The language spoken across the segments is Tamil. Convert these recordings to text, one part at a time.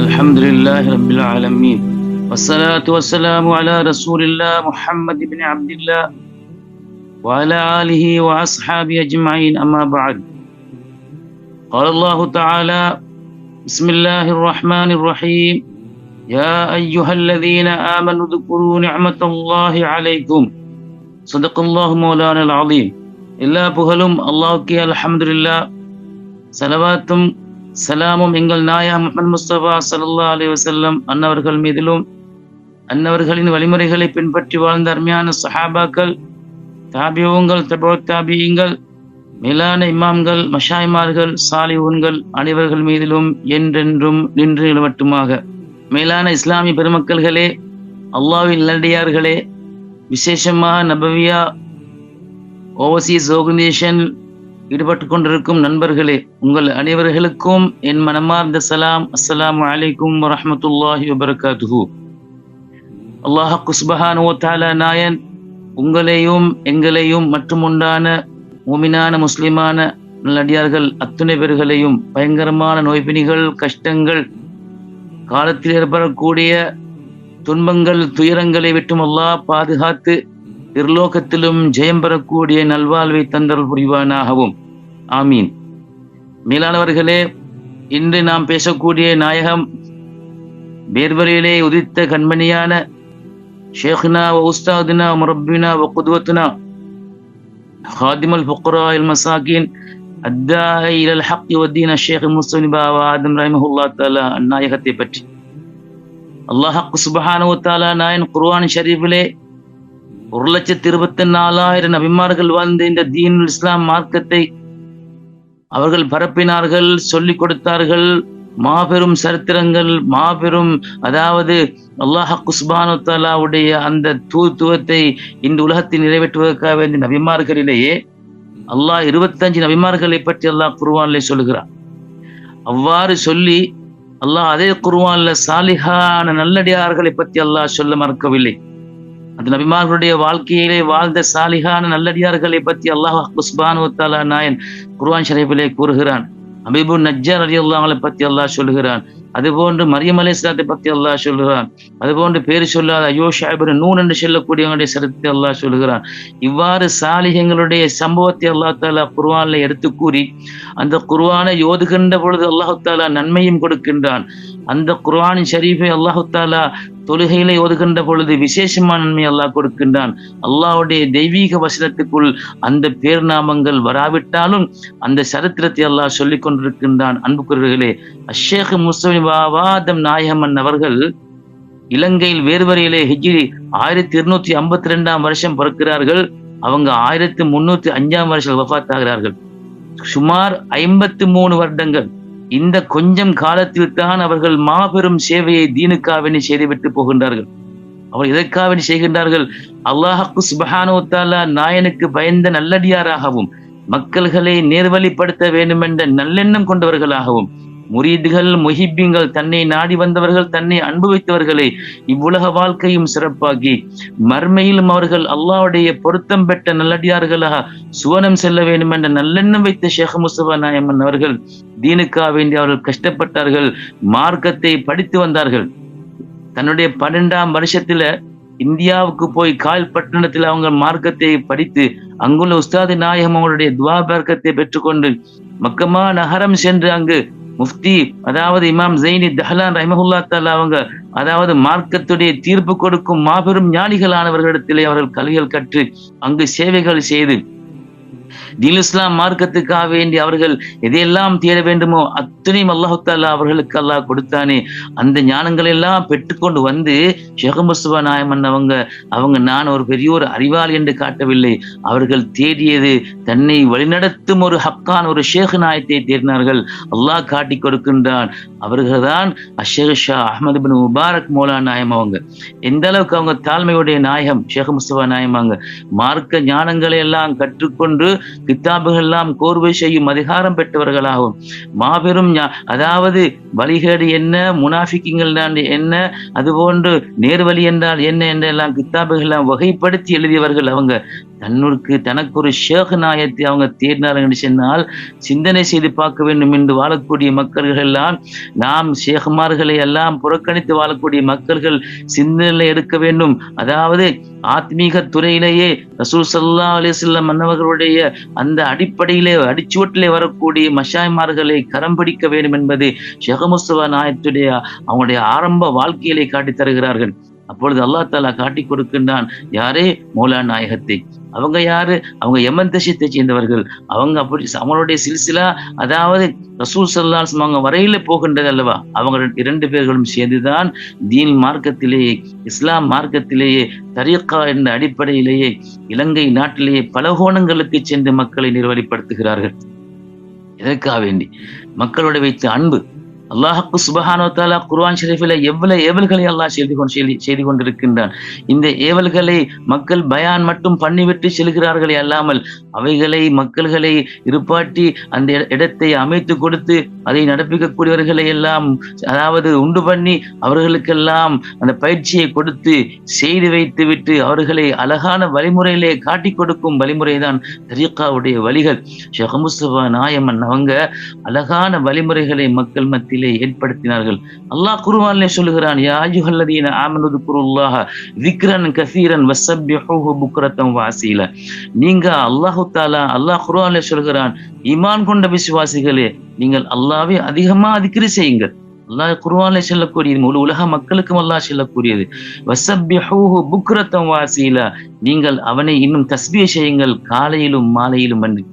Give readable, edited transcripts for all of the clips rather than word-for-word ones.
الحمد لله رب العالمين والصلاة والسلام على رسول الله محمد بن عبد الله وعلى آله وأصحابه أجمعين أما بعد. قال الله تعالى: بسم الله الرحمن الرحيم يا أيها الذين آمنوا اذكروا نعمة الله عليكم صدق الله مولانا العظيم. எல்லா புகழும் அல்லாஹ்வுக்கே அல்ஹம்துலில்லாஹ். சலவாத்தும் சலாமும் எங்கள் நாயகம் முஹம்மது முஸ்தபா ஸல்லல்லாஹு அலைஹி வஸல்லம் அன்னவர்கள் மீதிலும், அன்னவர்களின் வழிமுறைகளை பின்பற்றி வாழ்ந்த அருமையான சஹாபாக்கள், தாபிஊன்கள், தபூத் தாபிஈன்கள், மேலான இமாம்கள், மஷாயிமார்கள், சாலிஹூன்கள் அனைவர்கள் மீதிலும் என்றென்றும் நின்று நிலவட்டுமாக. மேலான இஸ்லாமிய பெருமக்கள்களே, அல்லாஹ்வின் நல்லடியார்களே, விசேஷமாக நபவியா ஓவர்சீஸ் ஆர்கனைசேஷன் ஈடுபட்டு கொண்டிருக்கும் நண்பர்களே, உங்கள் அனைவர்களுக்கும் என் மனமார்ந்த சலாம். அஸ்ஸலாமு அலைக்கும் வரஹ்மத்துல்லாஹி வபரகாத்துஹு. அல்லாஹ் சுப்ஹானஹு வ தஆலா நாயன் உங்களையும் எங்களையும் மற்றும் உண்டான மூமினான முஸ்லிமான நல்லடியார்கள் அத்துணை பேர்களையும் பயங்கரமான நோய்பிணிகள், கஷ்டங்கள், காலத்தில் ஏற்படக்கூடிய துன்பங்கள், துயரங்களை விட்டும் அல்லாஹ் பாதுகாத்து இருலோகத்திலும் ஜெயம் பெறக்கூடிய நல்வாழ்வை தந்தல் புரிவானாகவும் ஆமீன். மேலானவர்களே, இன்று நாம் பேசக்கூடிய நாயகம் பேர்வரியிலே உதித்த கண்மணியான ஷேഖ்னா வ உஸ்தாதுனா முரப்பினா வ குதுவத்துனா ஹாதிமுல் ஃபுக்ரா அல் மசாகின் அத்தாஇ இலல் ஹக் வ தீன் ஷேக் முஸ்லிம் ஆதம் ரஹிமஹுல்லாஹ் தஆலா அந்நாயகத்தை பற்றி அல்லாஹ் சுப்ஹானஹு வ தஆலா நாயன் குர்ஆன் ஷரீஃபிலே 1,24,000 நபிமார்கள் வாழ்ந்த இந்த தீனுல் இஸ்லாம் மார்க்கத்தை அவர்கள் பரப்பினார்கள், சொல்லிக் கொடுத்தார்கள். மாபெரும் சரித்திரங்கள், மாபெரும் அதாவது அல்லாஹ் சுப்ஹானஹு வ தஆலாவுடைய அந்த தூதுவத்தை இந்த உலகத்தில் நிறைவேற்றுவதற்காக வேண்டிய நபிமார்களிலேயே அல்லாஹ் 25 நபிமார்களை பற்றி அல்லாஹ் குர்ஆனிலே சொல்கிறார். அவ்வாறு சொல்லி அல்லாஹ் அதே குர்ஆன்ல சாலிஹான நல்லடியார்களை பற்றி அல்லாஹ் சொல்ல மறக்கவில்லை. அந்த நபிமார்களுடைய வாழ்க்கையிலே வாழ்ந்த சாலிஹான நல்லடியார்களை பற்றி அல்லாஹ் சுப்ஹானஹு வ தஆலா நாயன் குர்ஆன் ஷரீஃபிலே கூறுகிறான். ஹபீபுன் நஜ்ஜார் ரலியல்லாஹு அன்ஹு பற்றி அல்லாஹ் சொல்கிறான். அதுபோன்று மரியம் அலைஹிஸ்ஸலாத்தை பற்றி அல்லாஹ் சொல்கிறான். அதுபோன்று பேர் சொல்லாத யூஷா இப்னு நூன் என்று சொல்லக்கூடியவங்களுடைய சரித்திரத்தை அல்லாஹ் சொல்கிறான். இவ்வாறு சாலிஹ்களுடைய சம்பவத்தை அல்லாஹ் தஆலா குர்ஆனில் எடுத்து கூறி அந்த குர்ஆனை ஓதுகின்ற பொழுது அல்லாஹ் தஆலா நன்மையும் கொடுக்கின்றான். அந்த குர்ஆனின் ஷரீஃபை அல்லாஹ் தஆலா தொழுகையிலே ஓதுகின்ற பொழுது விசேஷமான நன்மை அல்லாஹ் கொடுக்கின்றான். அல்லாஹ்வுடைய தெய்வீக வசனத்துக்குள் அந்த பேர் நாமங்கள் வராவிட்டாலும் அந்த சரித்திரத்தை அல்லாஹ் சொல்லிக் கொண்டிருக்கின்றான். அன்புக்குரியவர்களே, ஷேக் முஸ்லிம் ஆதம் நாயகம் அவர்கள் இலங்கையில் வேர்வரையிலே ஹிஜ்ரி 1252 வருஷம் பிறக்கிறார்கள். அவங்க 1305 வருஷம் வஃபாத் ஆகிறார்கள். சுமார் 53 வருடங்கள். இந்த கொஞ்சம் காலத்தில் தான் அவர்கள் மாபெரும் சேவையை தீனுக்காக செய்துவிட்டு போகின்றார்கள். அவர் எதற்காக செய்கின்றார்கள்? அல்லாஹ் சுப்ஹானஹு வ தஆலா நாயனுக்கு பயந்த நல்லடியாராகவும் மக்கள்களை நேர்வழிப்படுத்த வேண்டும் என்ற நல்லெண்ணம் கொண்டவர்களாகவும் முரீதுகள், முஹிப்பீன்கள், தன்னை நாடி வந்தவர்கள், தன்னை அனுபவித்தவர்களை இவ்வுலக வாழ்க்கையும் சிறப்பாக்கி மர்மையிலும் அவர்கள் அல்லாஹ்வுடைய பொருத்தம் பெற்ற நல்லடியார்களாக சுவனம் செல்ல வேண்டும் என்ற நல்லெண்ணம் வைத்த ஷேக் முஸ்தபா நாயமன் அவர்கள் தீனுக்காக வேண்டி அவர்கள் கஷ்டப்பட்டார்கள், மார்க்கத்தை படித்து வந்தார்கள். தன்னுடைய 12ஆம் வருஷத்துல இந்தியாவுக்கு போய் கால்பட்டணத்தில் அவங்க மார்க்கத்தை படித்து அங்குள்ள உஸ்தாது நாயகம் அவங்களுடைய துவா பர்க்கத்தை பெற்றுக்கொண்டு மக்கமா நகரம் சென்று அங்கு முஃப்தி அதாவது இமாம் ஸைனி தஹ்லான் ரஹிமஹுல்லாஹ் தஆலா அவங்க அதாவது மார்க்கத்துடைய தீர்ப்பு கொடுக்கும் மாபெரும் ஞானிகளானவர்களிடத்திலே அவர்கள் கல்விகள் கற்று அங்கு சேவைகள் செய்து தீன் இஸ்லாம் மார்க்கத்துக்காக வேண்டி அவர்கள் எதையெல்லாம் தேட வேண்டுமோ அத்தனையும் அல்லாஹ் தஆலா அவர்களுக்கு அல்லாஹ் கொடுத்தானே. அந்த ஞானங்கள் எல்லாம் பெற்றுக்கொண்டு வந்து ஷேக் முஸ்தபா நாயமன் அவங்க நான் ஒரு பெரிய ஒரு அறிவாளி என்று காட்டவில்லை. அவர்கள் தேடியது தன்னை வழிநடத்தும் ஒரு ஹக்கான ஒரு ஷேக் நாயத்தை தேடினார்கள். அல்லாஹ் காட்டி கொடுக்கின்றான். அவர்கள்தான் அஷேக் ஷா அஹ்மது பின் முபாரக் மௌலா நாயம். அவங்க எந்த அளவுக்கு அவங்க தாழ்மையுடைய நாயகம் ஷேக் முஸ்தபா நாயம். அவங்க மார்க்க ஞானங்களை எல்லாம் கற்றுக்கொண்டு கித்தாபுகள் எல்லாம் கோர்வை செய்யும் அதிகாரம் பெற்றவர்களாகவும் மாபெரும் அதாவது வழிகேடு என்ன, முனாஃபிக்குகள் என்ன, அதுபோன்று நேர்வழி என்றால் என்ன என்றெல்லாம் கித்தாபுகள் எல்லாம் வகைப்படுத்தி எழுதியவர்கள் அவங்க. தனக்கு ஒரு ஷேக் நாயத்தை அவங்க தேடினார்கள் என்று சொன்னால், சிந்தனை செய்து பார்க்க வேண்டும் என்று வாழக்கூடிய மக்கள்கள் எல்லாம், நாம் ஷேகுமார்களை எல்லாம் புறக்கணித்து வாழக்கூடிய மக்கள்கள் சிந்தனை எடுக்க வேண்டும். அதாவது ஆத்மீக துறையிலேயே ரசூல் ஸல்லல்லாஹு அலைஹி வஸல்லம் மன்னவர்களுடைய அந்த அடிப்படையிலே அடிச்சுவட்டிலே வரக்கூடிய மஷாய்மார்களை கரம் பிடிக்க வேண்டும் என்பது ஷேக் முஸ்தபா நாயத்துடைய அவங்களுடைய ஆரம்ப வாழ்க்கையிலே காட்டித் தருகிறார்கள். அப்பொழுது அல்லாஹ் தஆலா காட்டி கொடுக்கின்றான். யாரே? மௌலா நாயகத்தை. அவங்க யாரு? அவங்க யமன் தேசத்தை சேர்ந்தவர்கள். அவங்க அப்படி அவங்களுடைய சில்சிலா, அதாவது ரசூல் ஸல்லல்லாஹு அலைஹி வஸல்லம் அவங்க வரையில போகின்றது அல்லவா? அவங்க 2 பேர்களும் சேர்ந்துதான் தீன் மார்க்கத்திலேயே, இஸ்லாம் மார்க்கத்திலேயே, தரீகா என்ற அடிப்படையிலேயே இலங்கை நாட்டிலேயே பல கோணங்களுக்கு சென்று மக்களை நிர்வழிப்படுத்துகிறார்கள். எதற்காக வேண்டி? மக்களோட வைத்த அன்பு. அல்லாஹ் சுப்ஹானஹு வ தஆலா குர்ஆன் ஷரீஃபில் எவ்வளவு ஏவல்களை அல்லாஹ் செய்து கொண்டிருக்கின்றான். இந்த ஏவல்களை மக்கள் பயான் மட்டும் பண்ணிவிட்டு செல்கிறார்களே அல்லாமல், அவைகளை மக்கள்களை இருப்பாட்டி அந்த இடத்தை அமைத்து கொடுத்து அதை நடப்பிக்கக்கூடியவர்களை எல்லாம், அதாவது உண்டு பண்ணி அவர்களுக்கெல்லாம் அந்த பயிற்சியை கொடுத்து செய்து வைத்து விட்டு அவர்களை அழகான வழிமுறையிலே காட்டி கொடுக்கும் வழிமுறைதான் தரீகாவுடைய வழிகள். ஷேக் முஸ்தபா நாயமன் அவங்க அழகான வழிமுறைகளை மக்கள் மத்தியிலே ஏற்படுத்தினார்கள். அல்லாஹ் குர்ஆனிலே சொல்லுகிறான், யா அய்யுஹல்லதீன ஆமனு ذ்குருல்லாஹ ذிக்ரன் கஸீரன் வஸப்பிஹூஹு புக்ரத்தன் வஅஸீலா. நீங்க அல்லாஹ் குர்ஆனிலே சொல்கிறான், ஈமான் கொண்ட விசுவாசிகளே, நீங்கள் அல்லாஹ்வை அதிகமா திக்ர் செய்யுங்கள். அல்லாஹ் குர்ஆனிலே சொல்லக்கூடியது, முழு உலக மக்களுக்கும் அல்லாஹ் சொல்லக்கூடியது. வஸப்பிஹூஹு புக்ரத்தன் வஅஸீலா, நீங்கள் அவனை இன்னும் தஸ்பீஹ் செய்யுங்கள் காலையிலும் மாலையிலும் என்று.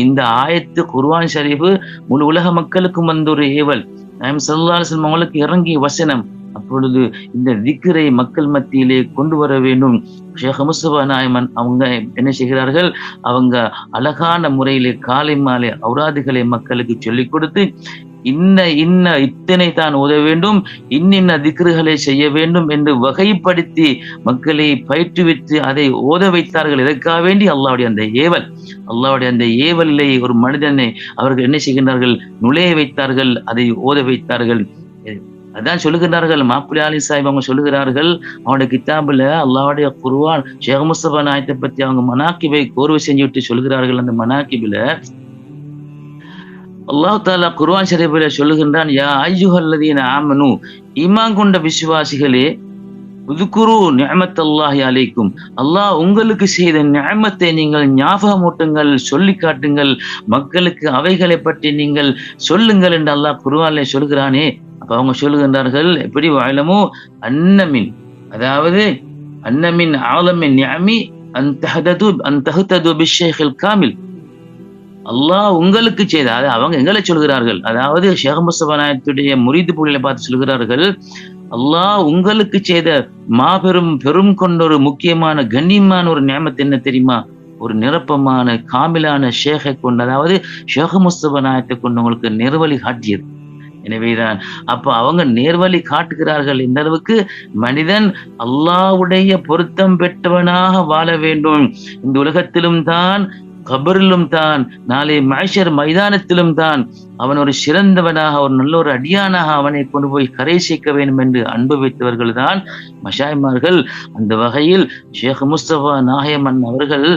இந்த ஆயத்து குர்ஆன் ஷரீஃப் முழு உலக மக்களுக்கும் வந்த ஒரு ஏவல். நாயகம் ஸல்லல்லாஹு அலைஹி வஸல்லம் அவங்களுக்கு இறங்கிய வசனம். அப்பொழுது இந்த திக்ரை மக்கள் மத்தியிலே கொண்டு வர வேண்டும். ஷேக் முஸ்தபா நாயமன் அவங்க என்ன செய்கிறார்கள்? அவங்க அழகான முறையிலே காலை மாலை ஔராதுகளை மக்களுக்கு சொல்லிக் கொடுத்து, இத்தனை தான் ஓத வேண்டும், இன்னின்ன திக்ருகளை செய்ய வேண்டும் என்று வகைப்படுத்தி மக்களை பயிற்றுவித்து அதை ஓத வைத்தார்கள். இதற்காக வேண்டி அல்லாஹ்வுடைய அந்த ஏவலிலே ஒரு மனிதனை அவர்கள் என்ன செய்கின்றார்கள்? நுழைய வைத்தார்கள், அதை ஓத வைத்தார்கள். அதான் சொல்லுகிறார்கள், மாப்பிள்ளை ஆலி சாஹிப் அவங்க சொல்லுகிறார்கள், அவனுடைய கிதாபுல அல்லாஹ்வுடைய குர்ஆன் ஷேக் முஸ்தபா நாயத்தை பத்தி அவங்க மனாக்கிபை கோர்வை செஞ்சு விட்டு சொல்லுகிறார்கள். அந்த மனாக்கிபில அல்லாஹ் தஆலா குர்ஆன் ஷரீஃபிலே சொல்லுகின்றான், யா அய்யுஹல்லதீன ஆமனு, ஈமான் கொண்ட விசுவாசிகளே, உதுகுரு நிஅமத்தல்லாஹி அலைக்கும், அல்லாஹ் உங்களுக்கு செய்த நிஅமத்தை நீங்கள் ஞாபகமூட்டுங்கள், சொல்லி காட்டுங்கள், மக்களுக்கு அவைகளை பற்றி நீங்கள் சொல்லுங்கள் என்று அல்லாஹ் குர்ஆனிலே சொல்கிறானே. அப்ப அவங்க சொல்லுகின்றார்கள், எப்படி? வஅலமு அன்னமின், அதாவது அன்னமின் ஆலமின் நிஅமி அன் தஹ்தது பிஷ்ஷைഖில் காமில். அல்லாஹ் உங்களுக்கு செய்த, அவங்க எங்களை சொல்கிறார்கள், அதாவது ஷேக் முஸ்தபா நாயத்துடைய முரீது புள்ளிகளை பார்த்து சொல்கிறார்கள், அல்லாஹ் உங்களுக்கு செய்த மாபெரும் பெரும் கொண்ட ஒரு முக்கியமான கண்ணியமான ஒரு நியமத் என்ன தெரியுமா? ஒரு நிரப்பமான காமிலான ஷேகை கொண்டு, அதாவது ஷேக் முஸ்தபா நாயத்தை கொண்டு உங்களுக்கு நேர்வழி காட்டியது. எனவேதான் அப்ப அவங்க நேர்வழி காட்டுகிறார்கள். இந்த அளவுக்கு மனிதன் அல்லாஹ்வுடைய பொருத்தம் பெற்றவனாக வாழ வேண்டும். இந்த உலகத்திலும் தான், கபரிலும் தான், நாளை மஹ்ஷர் மைதானத்திலும் தான் அவன் ஒரு சிறந்தவனாக, ஒரு நல்ல ஒரு அடியானாக அவனை கொண்டு போய் கரை சேர்க்க வேண்டும் என்று அனுபவித்தவர்கள் தான் மஷாய்மார்கள். அந்த வகையில் ஷேக் முஸ்தபா நாயமன் அவர்கள்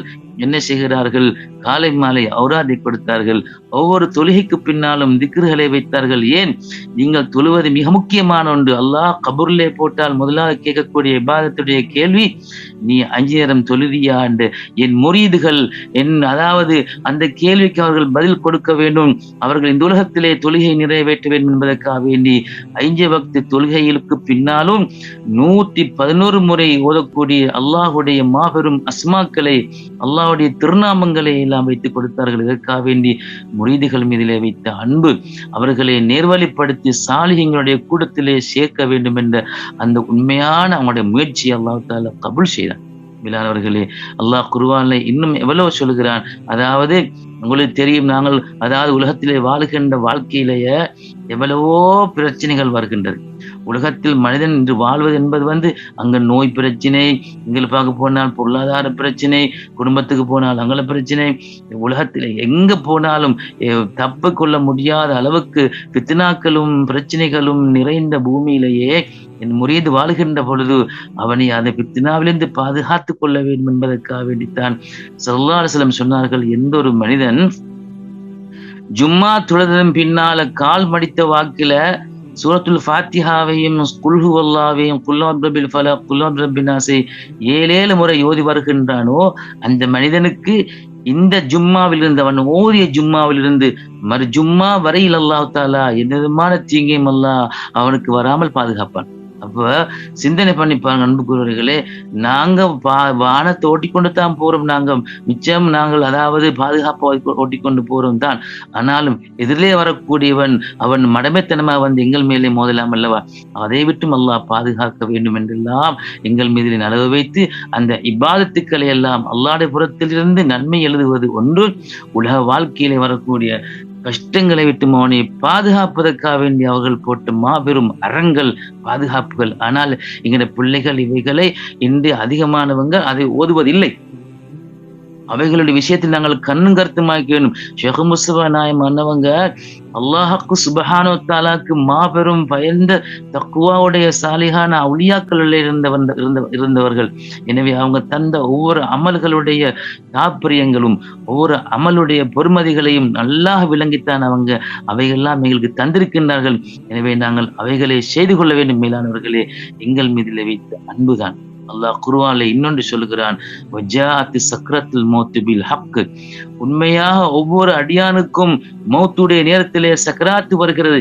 என்ன செய்கிறார்கள்? காலை மாலை ஔராதை கொடுத்தார்கள். ஒவ்வொரு தொழுகைக்கு பின்னாலும் திக்ருகளை வைத்தார்கள். ஏன்? நீங்கள் தொழுவது மிக முக்கியமான ஒன்று. அல்லாஹ் கபூர்லே போட்டால் முதலாக கேட்கக்கூடிய இபாதத்துடைய கேள்வி, நீ 5 நேரம் தொழுதியா என்று. என் முரீதுகள் அதாவது அந்த கேள்விக்கு அவர்கள் பதில் கொடுக்க வேண்டும். அவர்கள் இந்த உலகத்திலே தொழுகை நிறைவேற்ற வேண்டும் என்பதற்காக வேண்டி 5 வக்து தொழுகைகளுக்கு பின்னாலும் 111 முறை ஓதக்கூடிய அல்லாஹுடைய மாபெரும் அஸ்மாக்களை, அல்லாஹ்வுடைய திருநாமங்களை எல்லாம் வைத்துக் கொடுத்தார்கள். இதற்காக வேண்டி முரீதுகள் மீதிலே வைத்த அன்பு, அவர்களை நேர்வழிப்படுத்தி சாலிஹீங்களுடைய கூட்டத்திலே சேர்க்க வேண்டும் என்ற அந்த உண்மையான அவங்களுடைய முயற்சி அல்லாஹ் தஆலா கபூல் செய்தார். பிலால் அவர்களே, அல்லாஹ் குர்ஆனிலே இன்னும் எவ்வளவு சொல்கிறான், அதாவது உங்களுக்கு தெரியும், நாங்கள் அதாவது உலகத்திலே வாழுகின்ற வாழ்க்கையிலேயே எவ்வளவோ பிரச்சனைகள் வருகின்றது. உலகத்தில் மனிதன் இன்று வாழ்வது என்பது அங்க நோய் பிரச்சனை, இங்கே பார்க்க போனால் பொருளாதார பிரச்சனை, குடும்பத்துக்கு போனால் அங்கல பிரச்சனை, உலகத்தில் எங்க போனாலும் தப்பு கொள்ள முடியாத அளவுக்கு பித்னாக்களும் பிரச்சனைகளும் நிறைந்த பூமியிலேயே என் முறியது வாழ்கின்ற பொழுது அவனை அந்த பித்னாவிலிருந்து பாதுகாத்துக் கொள்ள வேண்டும் என்பதற்காக வேண்டித்தான் ஸல்லல்லாஹு அலைஹி வஸல்லம் சொன்னார்கள், எந்த ஒரு மனிதன் ஜும்மா தொழுதன் பின்னால கால் மடித்த வாக்கில சூரத்துல் ஃபாத்திஹாவையும் குல் ஹுவல்லாஹ்வையும் குல் அஊது பில் ஃபலக் குல் அஊது பின் நாஸை 7 முறை ஓதி வருகின்றானோ அந்த மனிதனுக்கு இந்த ஜும்மாவிலிருந்து அவன் ஓதிய ஜும்மாவிலிருந்து மறு ஜும்மா வரையில் அல்லாஹ் தஆலா எந்த விதமான தீங்கையும் அல்லாஹ் அவனுக்கு வராமல் பாதுகாப்பான். அப்ப சிந்தனை பண்ணி பாருங்க அன்புக்குரியவர்களே, நாங்க வானத்தை ஓட்டிக்கொண்டு தான் போறோம், நாங்க மிச்சம் நாங்கள் அதாவது பாதுகாப்பாக ஓட்டிக்கொண்டு போறோம் தான். ஆனாலும் எதிரிலே வரக்கூடியவன் அவன் மடமைத்தனமா எங்கள் மேலே மோதலாம் அல்லவா? அதை விட்டும் அல்லாஹ் பாதுகாக்க வேண்டும் என்றெல்லாம் எங்கள் மீது நலவு வைத்து அந்த இபாதத்துக்களை எல்லாம் அல்லாஹ்வுடைய புறத்திலிருந்து நன்மை எழுதுவது ஒன்று, உலக வாழ்க்கையிலே வரக்கூடிய கஷ்டங்களை விட்டு அவனை பாதுகாப்பதற்காக வேண்டி அவர்கள் போட்ட மாபெரும் அறங்கள் பாதுகாப்புகள். ஆனால் எங்களுடைய பிள்ளைகள் இவைகளை இன்று அதிகமானவங்க அதை ஓதுவதில்லை. அவைகளுடைய விஷயத்தில் நாங்கள் கண்ணும் கருத்துமாக்கி வேணும். ஷேக் முஸ்தபா நாயம் அண்ணவங்க அல்லாஹ்வுக்கு சுப்ஹானஹு வ தஆலாக்கு மாபெரும் பயந்த தக்வாவுடைய சாலிஹான அவுலியாக்களில் இருந்தவர்கள். எனவே அவங்க தந்த ஒவ்வொரு அமல்களுடைய தாற்பயங்களும் ஒவ்வொரு அமலுடைய பொறுமதிகளையும் நல்லாக விளங்கித்தான் அவங்க அவைகள்லாம் எங்களுக்கு தந்திருக்கின்றார்கள். எனவே நாங்கள் அவைகளை செய்து கொள்ள வேண்டும். மேலானவர்களே, எங்கள் மீதில் வைத்த அன்புதான். அல்லாஹ் குர்ஆன்ல இன்னொன்று சொல்லுகிறான், வஜாஅத் சக்ரத்துல் மௌத் பில் ஹக். உண்மையாக ஒவ்வொரு அடியானுக்கும் மௌத்துடைய நேரத்திலே சக்கராத்து வருகிறது.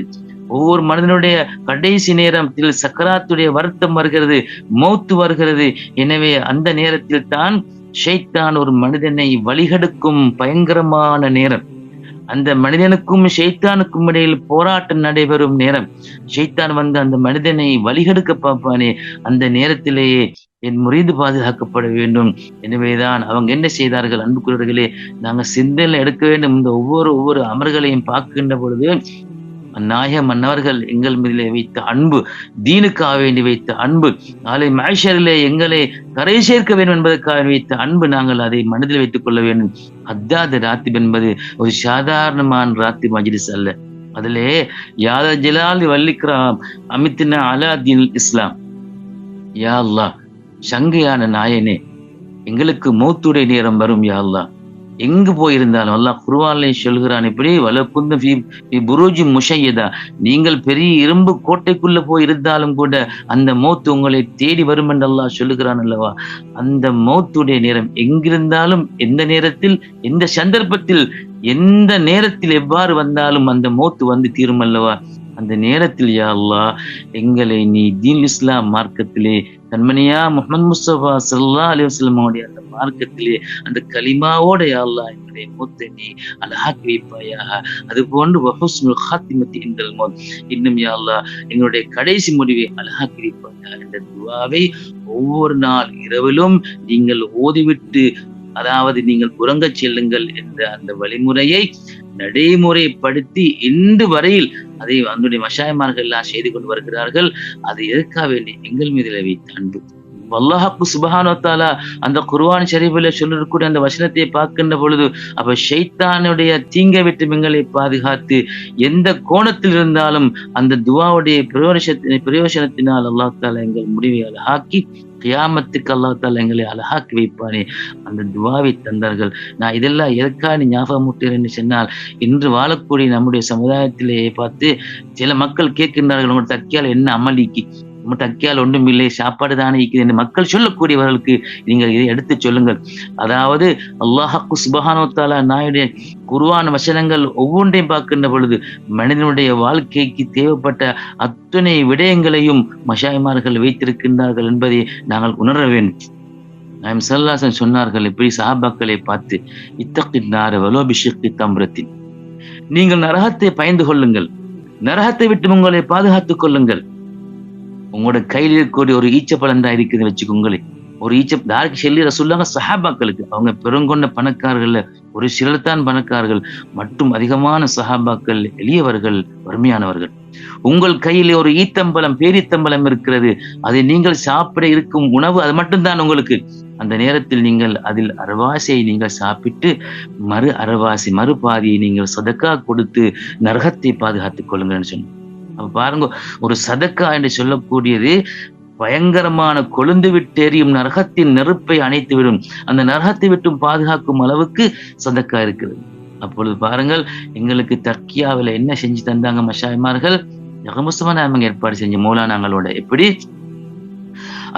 ஒவ்வொரு மனிதனுடைய கடைசி நேரத்தில் சக்கராத்துடைய வருத்தம் வருகிறது, மௌத்து வருகிறது. எனவே அந்த நேரத்தில் தான் ஷைத்தான் ஒரு மனிதனை வழிகெடுக்கும் பயங்கரமான நேரம். அந்த மனிதனுக்கும் ஷைத்தானுக்கும் இடையில் போராட்டம் நடைபெறும் நேரம். ஷைத்தான் அந்த மனிதனை வழிகெடுக்க பார்ப்பானே, அந்த நேரத்திலேயே என் முறிந்து பாதுகாக்கப்பட வேண்டும். எனவேதான் அவங்க என்ன செய்தார்கள்? அன்புக்குரியவர்களே, நாங்க சிந்தனை எடுக்க வேண்டும். இந்த ஒவ்வொரு அமர்களையும் பார்க்கின்ற பொழுது நாயக மன்னவர்கள் எங்கள் மீதிலே வைத்த அன்பு, தீனுக்காக வேண்டி வைத்த அன்பு, நாளை மஹ்ஷரிலே எங்களை கரை சேர்க்க வேண்டும் என்பதற்காக வைத்த அன்பு, நாங்கள் அதை மனதில் வைத்துக் கொள்ள வேண்டும். அத்தாது ராத்திப் என்பது ஒரு சாதாரணமான ராத்திப் மஜ்லிஸ் அல்ல. அதிலே யாத ஜலால் வல்லிக்ராம் அமித்னா அலா தீன் இஸ்லாம். யா அல்லாஹ், சங்கையான நாயனே, எங்களுக்கு மௌத்துடைய நேரம் வரும். யா அல்லாஹ், எங்கு போயிருந்தாலும் அல்லாஹ் குர்ஆனிலே சொல்கிறான், இப்படி வலகுந்த புரூஜி முஷையதா, நீங்கள் பெரிய இரும்பு கோட்டைக்குள்ள போய் இருந்தாலும் கூட அந்த மௌத்து உங்களை தேடி வரும் என்று அல்லாஹ் சொல்லுகிறான் அல்லவா? அந்த மௌத்துடைய நேரம் எங்கிருந்தாலும், எந்த நேரத்தில், எந்த சந்தர்ப்பத்தில், எந்த நேரத்தில் எவ்வாறு வந்தாலும் அந்த மௌத்து தீரும் அல்லவா? அந்த நேரத்தில் யா அல்லாஹ், எங்களை நீ தீன் இஸ்லாம் மார்க்கத்திலே கண்மணியா முஹம்மது முஸ்தபா ஸல்லல்லாஹு அலைஹி வஸல்லம் உடைய அந்த மார்க்கத்திலே அந்த கலிமாவோட யா அல்லாஹ் எங்களை மௌத்தை நீ அழகாக்கி வைப்பாயாக. அது போன்று வஹுஸ்னுல் ஹாத்திமத்தி இன்தல் மௌத், இன்னும் யா அல்லாஹ் எங்களுடைய கடைசி முடிவை அழகாக்கி வைப்பாயாக என்ற துஆவை ஒவ்வொரு நாள் இரவிலும் நீங்கள் ஓதிவிட்டு, அதாவது நீங்கள் உறங்கச் செல்லுங்கள் என்ற அந்த வழிமுறையை நடைமுறைப்படுத்தி இன்று வரையில் அதை அதனுடைய மஷாயமார்கள் எல்லாம் செய்து கொண்டு வருகிறார்கள். அதை எதற்காக வேண்டி? எங்கள் மீது வைத்த அன்பு. அல்லாஹ் சுப்ஹானஹு வ தஆலா அந்த குர்ஆன் ஷரீஃபிலே சொல்லக்கூடிய அந்த வசனத்தை பார்க்கின்ற பொழுது, அப்ப ஷைத்தானுடைய தீங்கை விட்டு எங்களை பாதுகாத்து எந்த கோணத்தில் இருந்தாலும் அந்த துஆவுடைய பிரயோசனத்தினால் அல்லாஹ் தஆலா எங்கள் முடிவை அழகாக்கி கியாமத்துக்கு அல்லாஹ் தஆலா எங்களை அழகாக்கி வைப்பானே, அந்த துஆவை தந்தார்கள். நான் இதெல்லாம் எதற்காக ஞாபகமூட்டுகிறேன் சொன்னால், இன்று வாழக்கூடிய நம்முடைய சமுதாயத்திலே பார்த்து சில மக்கள் கேட்கின்றார்கள், உங்களோட தக்கியால் என்ன அமளிக்கு, நம்ம தக்கியால் ஒன்றும் இல்லை, சாப்பாடு தானே இருக்குது என்று மக்கள் சொல்லக்கூடியவர்களுக்கு நீங்கள் இதை எடுத்து சொல்லுங்கள். அதாவது அல்லாஹ் சுப்ஹானஹு வ தஆலா நாயுடைய குர்ஆன் வசனங்கள் ஒவ்வொன்றையும் பார்க்கின்ற பொழுது மனிதனுடைய வாழ்க்கைக்கு தேவைப்பட்ட அத்தனை விடயங்களையும் மஷாயிமார்கள் வைத்திருக்கின்றார்கள் என்பதை நாங்கள் உணர வேண்டும். நாயம் ஸல்லல்லாஹு அலைஹி வஸல்லம் சொன்னார்கள், இப்படி சஹாபாக்களை பார்த்து, இத்தகின் நார வலோ பிஷிக்கி தம்ரத்தின், நீங்கள் நரகத்தை பயந்து கொள்ளுங்கள், நரகத்தை விட்டு உங்களை பாதுகாத்துக் கொள்ளுங்கள். உங்களோட கையில் இருக்கக்கூடிய ஒரு ஈச்சப்பழம் தான் இருக்குதுன்னு வச்சுக்கோங்களேன். ஒரு யாருக்கு சொல்லி ரசூலுல்லாஹ் சஹாபாக்களுக்கு, அவங்க பெருங்கொண்ட பணக்காரர்கள் ஒரு சிலர் தான் பணக்காரர்கள், மற்றும் அதிகமான சஹாபாக்கள் எளியவர்கள், வறுமையானவர்கள். உங்கள் கையிலே ஒரு ஈத்தம்பழம், பேரீத்தம்பழம் இருக்கிறது. அதை நீங்கள் சாப்பிட இருக்கும் உணவு அது மட்டும்தான் உங்களுக்கு. அந்த நேரத்தில் நீங்கள் அதில் அரவாசியை நீங்கள் சாப்பிட்டு மறு அரவாசி மறுபாதியை நீங்கள் சதக்கா கொடுத்து நரகத்தை பாதுகாத்துக் கொள்ளுங்கள்னு சொன்னோம். அப்ப பாருங்க, ஒரு சதக்கா என்று சொல்லக்கூடியது பயங்கரமான கொழுந்து விட்டு எரியும் நரகத்தின் நெருப்பை அணைத்துவிடும். அந்த நரகத்தை விட்டும் பாதுகாக்கும் அளவுக்கு சதக்கா இருக்கிறது. அப்பொழுது பாருங்கள், எங்களுக்கு தர்க்கியாவில் என்ன செஞ்சு தந்தாங்க மஷாய்மார்கள்? யகமுஸ்தமான ஏற்பாடு செஞ்ச மௌலானாங்களோட எப்படி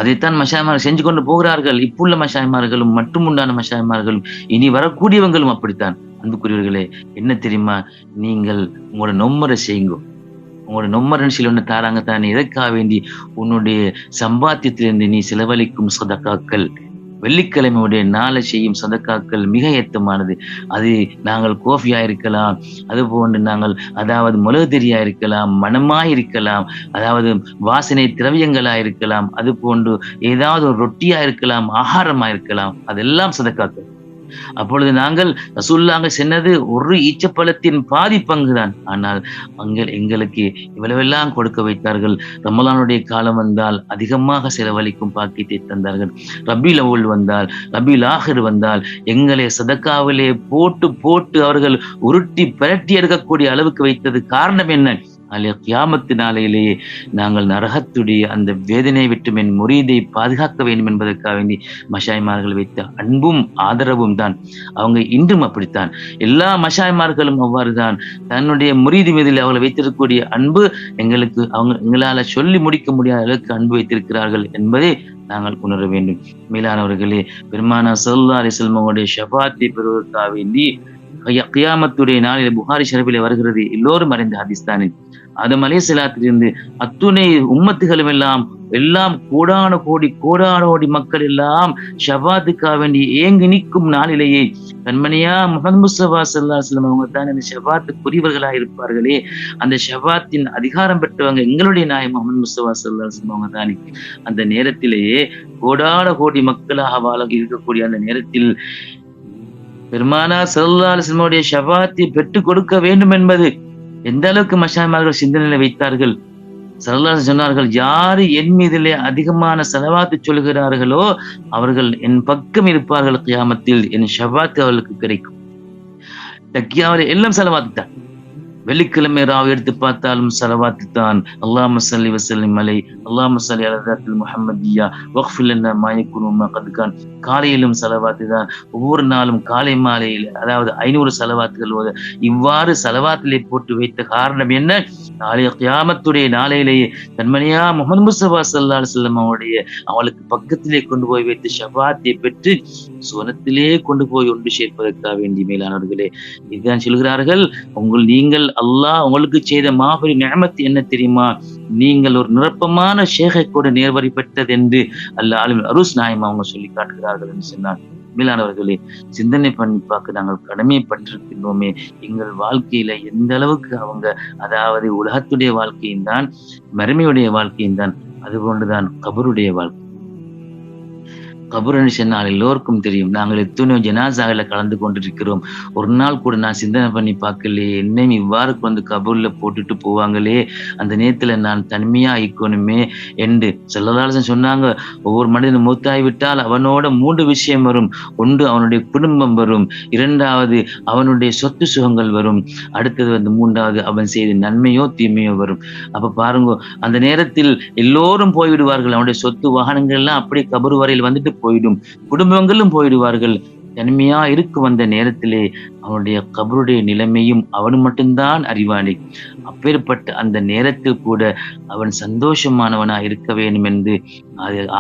அதைத்தான் மஷாய்மார்கள் செஞ்சு கொண்டு போகிறார்கள். இப்புள்ள மஷாய்மார்களும் மற்றும் உண்டான மஷாய்மார்களும் இனி வரக்கூடியவங்களும் அப்படித்தான். அன்புக்குரியவர்களே, என்ன தெரியுமா? நீங்கள் உங்களோட நொம்மரை செய்யுங்க. உங்களோட நொம்மரன் சில ஒன்று தாராங்க தானே, எதற்காக வேண்டி உன்னுடைய சம்பாத்தியத்திலிருந்து நீ செலவழிக்கும் சதக்காக்கள், வெள்ளிக்கிழமையுடைய நாளை செய்யும் சதக்காக்கள் மிக ஏத்தமானது. அது நாங்கள் கோஃபியா இருக்கலாம், அது போன்று நாங்கள் அதாவது மொலதிரியா இருக்கலாம், மனமாய் இருக்கலாம், அதாவது வாசனை திரவியங்களா இருக்கலாம், அது போன்று ஏதாவது ஒரு ரொட்டியா இருக்கலாம், ஆகாரமா இருக்கலாம், அதெல்லாம் சதக்காக்கள். அப்பொழுது நாங்கள் ரசூலுல்லாஹ் சொன்னது ஒரு ஈச்சப்பழத்தின் பாதி பங்குதான். ஆனால் எங்களுக்கு இவ்வளவெல்லாம் கொடுக்க வைத்தார்கள். ரமலானுடைய காலம் வந்தால் அதிகமாக செலவழிக்கும் பாக்கியத்தை தந்தார்கள். ரபீல் அவ்வல் வந்தால், ரபீல் ஆஹிர் வந்தால் எங்களை சதக்காவிலே போட்டு போட்டு அவர்கள் உருட்டி பிரட்டி எடுக்கக்கூடிய அளவுக்கு வைத்தது காரணம் என்ன? கியாமத்து நாளையிலேயே நாங்கள் நரகத்துடைய அந்த வேதனை விட்டு என் முரீதை பாதுகாக்க வேண்டும் என்பதற்காக வேண்டி மஷாய்மார்கள் வைத்த அன்பும் ஆதரவும் தான். அவங்க இன்றும் அப்படித்தான். எல்லா மஷாய்மார்களும் அவ்வாறுதான். தன்னுடைய முரீது மீதில் அவர்கள் வைத்திருக்கக்கூடிய அன்பு எங்களால சொல்லி முடிக்க முடியாத அளவுக்கு அன்பு வைத்திருக்கிறார்கள் என்பதை நாங்கள் உணர வேண்டும். மேலானவர்களே, பெருமானா ஸல்லல்லாஹு அலைஹி வஸல்லம் அவருடைய ஷஃபாத்தை பெறுவதற்காக வேண்டி கியாமத்துடைய நாளில் புகாரி ஷரீஃபிலே வருகிறது. எல்லோரும் அறிந்த ஹதீஸ் தானே. ஆதம் அலைஹிஸ்ஸலாத்திலிருந்து அத்துணை உம்மத்துகளும் எல்லாம் கோடான கோடி மக்கள் எல்லாம் ஷஃபாத்துக்காக வேண்டி ஏங்கி நிற்கும் நாளிலேயே கண்மணியா முஹம்மது முஸ்தபா ஸல்லல்லாஹு அலைஹி வஸல்லம் அவங்க தான் இந்த ஷஃபாத்துக்குரியவர்களாக இருப்பார்களே, அந்த ஷஃபாத்தின் அதிகாரம் பெற்றவங்க எங்களுடைய நாயகம் முஹம்மது முஸ்தபா ஸல்லல்லாஹு அலைஹி வஸல்லம் அவங்க தானே. அந்த நேரத்திலேயே கோடான கோடி மக்களாக வாழ இருக்கக்கூடிய அந்த நேரத்தில் பெருமானார் ஸல்லல்லாஹு அலைஹி வஸல்லம் உடைய ஷஃபாத்தை பெற்றுக் கொடுக்க வேண்டும் என்பது எந்த அளவுக்கு மஷாய்மார்கள் சிந்தனையில வைத்தார்கள். ஸல்லல்லாஹு அலைஹி சொன்னார்கள், யாரு என் மீதிலே அதிகமான ஸலவாத்து சொல்கிறார்களோ அவர்கள் என் பக்கம் இருப்பார்கள். கியாமத்தில் என் ஷஃபாத் அவர்களுக்கு கிடைக்கும். தக்கியாவிலே எல்லாம் ஸலவாத்து தான். வெள்ளிக்கிழமை ராவ் எடுத்து பார்த்தாலும் ஸலவாத்து தான். அல்லாஹும்ம ஸல்லி வஸல்லிம் அலை, அல்லாஹும்ம ஸல்லி அலா ஸாத்தில் முஹம்மதிய்யா வக்ஃபிர் லனா மா யகுனு மா கத் கான். காலையிலும் ஸலவாத்து தான். ஒவ்வொரு நாளும் காலை மாலையில் அதாவது 500 ஸலவாத்துகள் ஓத. இவ்வாறு ஸலவாத்திலே போட்டு வைத்த காரணம் என்ன? நாளைய கியாமத்துடைய நாளையிலேயே கண்மணியா முஹம்மது முஸ்தபா ஸல்லல்லாஹு அலைஹி வஸல்லம் அவளுக்கு பக்கத்திலே கொண்டு போய் வைத்து ஷஃபாத்தை பெற்று சுவனத்திலே கொண்டு போய் ஒன்று சேர்ப்பதற்காக வேண்டி மேலானவர்களே, இதுதான் சொல்கிறார்கள். நீங்கள் அல்லாஹ் உங்களுக்கு செய்த மாபெரும் நிஅமத் என்ன தெரியுமா? நீங்கள் ஒரு நிரப்பமான ஷேகை கூட நேர்வழி பெற்றது என்று அல்லாஹ் அரூஸ் நாயம் அவங்க சொல்லி காட்டுகிறார்கள் என்று சொன்னார். மேலானவர்களே, சிந்தனை பண்ணி பார்க்க நாங்கள் கடமைப்பட்டிருக்கின்றோமே. எங்கள் வாழ்க்கையில எந்த அளவுக்கு அவங்க அதாவது உலகத்துடைய வாழ்க்கையும் தான், மறுமையுடைய வாழ்க்கையும் தான், அதுபோன்றுதான் கபருடைய வாழ்க்கை. கபருன்னு சொன்னால் எல்லோருக்கும் தெரியும். நாங்கள் எத்தனையோ ஜனாசாவில் கலந்து கொண்டிருக்கிறோம். ஒரு நாள் கூட நான் சிந்தனை பண்ணி பார்க்கலையே, என்னையும் இவ்வாறு வந்து கபூர்ல போட்டுட்டு போவாங்களே, அந்த நேரத்துல நான் தனிமையா ஆயிக்கணுமே என்று ஸல்லல்லாஹு அலைஹி வஸல்லம் சொன்னாங்க. ஒவ்வொரு மனிதனும் மூத்தாய்விட்டால் அவனோட 3 விஷயம் வரும். ஒன்று அவனுடைய குடும்பம் வரும், இரண்டாவது அவனுடைய சொத்து சுகங்கள் வரும், அடுத்தது மூன்றாவது அவன் செய்த நன்மையோ தீமையோ வரும். அப்ப பாருங்க, அந்த நேரத்தில் எல்லோரும் போய்விடுவார்கள். அவனுடைய சொத்து வாகனங்கள் எல்லாம் அப்படியே கபர் வரையில் வந்துட்டு போயிடும், குடும்பங்களும் போயிடுவார்கள். தனிமையா இருக்கும் அந்த நேரத்திலே அவனுடைய கபருடைய நிலைமையும் அவன் மட்டும்தான் அறிவானே. அப்பேற்பட்ட அந்த நேரத்தில் கூட அவன் சந்தோஷமானவனா இருக்க வேண்டும் என்று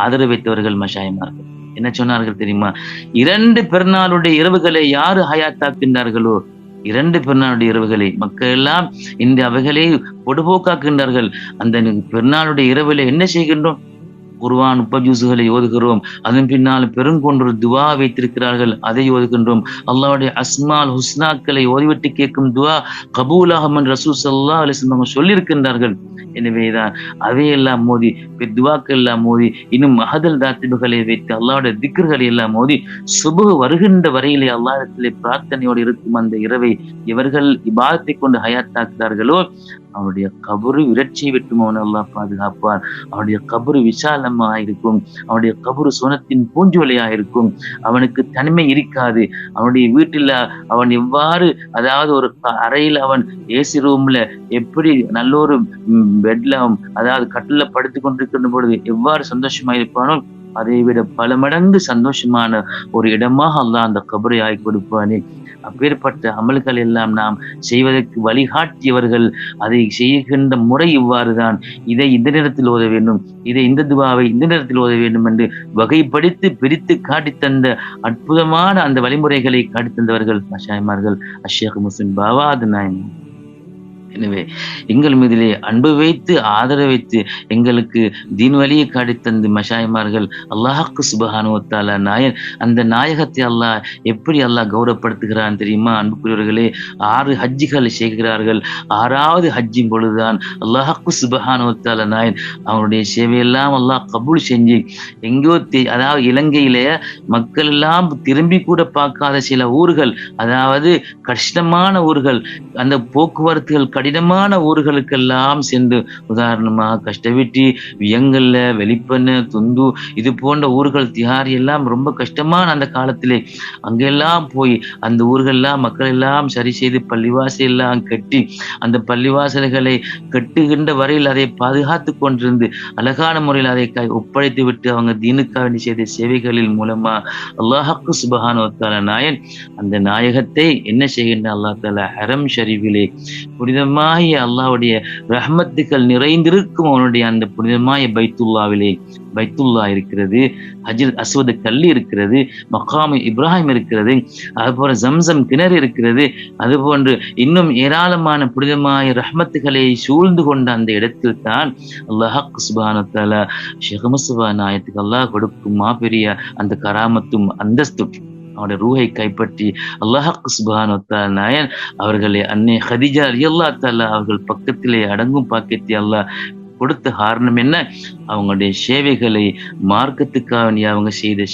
ஆதரவு வைத்தவர்கள் மஷாயிமார்கள் என்ன சொன்னார்கள் தெரியுமா? 2 பெருநாளுடைய இரவுகளை யாரு ஹயாத்தாக்கின்றார்களோ, 2 பெருநாளுடைய இரவுகளை மக்கள் எல்லாம் இந்த அவைகளை பொடுபோக்காக்கின்றார்கள். அந்த பெருநாளுடைய இரவுல என்ன செய்கின்றோம்? குர்ஆன் 30 ஜுஸ்களை ஓதுகிறோம். அதன் பின்னால் பெருங்கொண்டொரு துஆ வைத்திருக்கிறார்கள், அதை ஓதுகின்றோம். அல்லாஹ்வுடைய அஸ்மால் ஹுஸ்னாக்களை ஓதிவிட்டு கேட்கும் துஆ கபூலாகும் என்று ரசூல் ஸல்லல்லாஹு அலைஹி வஸல்லம் சொல்லியிருக்கின்றார்கள். எனவேதான் அதையெல்லாம் மோதி, துஆக்கள் எல்லாம் மோதி, இன்னும் மஹதல் தாத்திபுகளை வைத்து அல்லாஹ்வுடைய திக்ர்களை எல்லாம் மோதி சுபஹ் வருகின்ற வரையிலே அல்லாஹ்விடத்திலே பிரார்த்தனையோடு இருக்கும் அந்த இரவை இவர்கள் இபாதத்தை கொண்டு ஹயாத்தாக்குகிறார்களோ அவனுடைய கபரு விரட்சியை விட்டும் அவன் அல்லாஹ் பாதுகாப்பார். அவனுடைய கபரு விசாலமாக இருக்கும். அவனுடைய கபரு சுவனத்தின் பூஞ்சோலையாக இருக்கும். அவனுக்கு தனிமை இருக்காது. அவனுடைய வீட்டில் அவன் எவ்வாறு, அதாவது ஒரு அறையில் அவன் ஏசி ரூம்ல எப்படி நல்ல ஒரு பெட்ல, அதாவது கட்டில படுத்து கொண்டிருக்கின்ற பொழுது எவ்வாறு சந்தோஷமா இருப்பானோ அதை விட பல மடங்கு சந்தோஷமான ஒரு இடமாக அல்லாஹ் அந்த கபரை ஆக்கி கொடுப்பானே. அப்பேற்பட்ட அமல்கள் எல்லாம் நாம் செய்வதற்கு வழிகாட்டியவர்கள். அதை செய்கின்ற முறை இவ்வாறுதான். இதை இந்த நேரத்தில் ஓத வேண்டும், இதை இந்த துவாவை இந்த நேரத்தில் ஓத வேண்டும் என்று வகைப்படுத்தி பிரித்து காட்டித்தந்த அற்புதமான அந்த வழிமுறைகளை காட்டித்தந்தவர்கள் மஷாயிமார்கள் அஷேக் முஸ்லிம் பாவாத் நாயகம். எனவே எங்கள் மீதிலே அன்பு வைத்து ஆதரவு வைத்து எங்களுக்கு தீன் வழியை காட்டித்தந்து மஷாயிமார்கள் அல்லாஹ்க்கு சுப்ஹானஹு வ தஆலா நாயன், அந்த நாயகத்தை அல்லாஹ் எப்படி அல்லாஹ் கௌரவப்படுத்துகிறான் தெரியுமா? அன்புக்குரியவர்களே, 6 ஹஜ்ஜிகள் செய்கிறார்கள். 6வது ஹஜ்ஜின் பொழுதுதான் அல்லாஹ்க்கு சுப்ஹானஹு வ தஆலா நாயன் அவனுடைய சேவையெல்லாம் அல்லாஹ் கபூல் செஞ்சு எங்கோ, அதாவது இலங்கையிலே மக்கள் எல்லாம் திரும்பி கூட பார்க்காத சில ஊர்கள், அதாவது கஷ்டமான ஊர்கள், அந்த போக்குவரத்துகள் கடினமான ஊர்களுக்கெல்லாம் சென்று, உதாரணமாக கஷ்டவிட்டி, வியங்கல்ல, வெளிப்பண்ண, துந்து, இது போன்ற ஊர்கள், திஹாரி எல்லாம் ரொம்ப கஷ்டமான அந்த காலத்திலே அங்கெல்லாம் போய் அந்த ஊர்களெல்லாம் மக்கள் எல்லாம் சரி செய்து பள்ளிவாசல் எல்லாம் கட்டி, அந்த பள்ளிவாசல்களை கட்டுகின்ற வரையில் அதை பாதுகாத்து கொண்டிருந்து அழகான முறையில் அதை ஒப்படைத்து விட்டு அவங்க தீனுக்காக வேண்டி செய்த சேவைகளின் மூலமா அல்லாஹ்க்கு சுப்ஹானஹு வ தஆலா நாயன் அந்த நாயகத்தை என்ன செய்கின்ற அல்லாஹ் தஆலா ஹரம் ஷரீஃபிலே புனிதமாய அல்லாஹ்வுடைய ரஹ்மத்துக்கள் நிறைந்திருக்கும் அவனுடைய அந்த புனிதமாய பைத்துல்லாவிலே, பைத்துல்லா இருக்கிறது, ஹஜ்ர் அஸ்வத் கல்லி இருக்கிறது, மகாம் இப்ராஹிம் இருக்கிறது, அதுபோல ஜம்சம் கிணறு இருக்கிறது, அதுபோன்று இன்னும் ஏராளமான புனிதமாய ரஹ்மத்துகளை சூழ்ந்து கொண்ட அந்த இடத்தில் தான் அல்லாஹ்க்கு சுப்ஹானஹு வ தஆலா ஷேக் முஸ்தபா நாயத்துக்கு அல்லாஹ் கொடுக்கும் மாபெரிய அந்த கராமத்தும் அந்தஸ்தும் அவனுடைய ரூஹை கைப்பற்றி அல்லாஹ்க்கு சுப்ஹானஹு வ தஆலா நாயன் அவர்களை அன்னை ஹதீஜா ரலியல்லாஹு தஆலா அவர்கள் பக்கத்திலே அடங்கும் பாக்கியத்தை அல்லாஹ் கொடுத்த காரணம் என்ன? அவங்களுடைய சேவைகளை, மார்க்கத்துக்காக அவங்க செய்த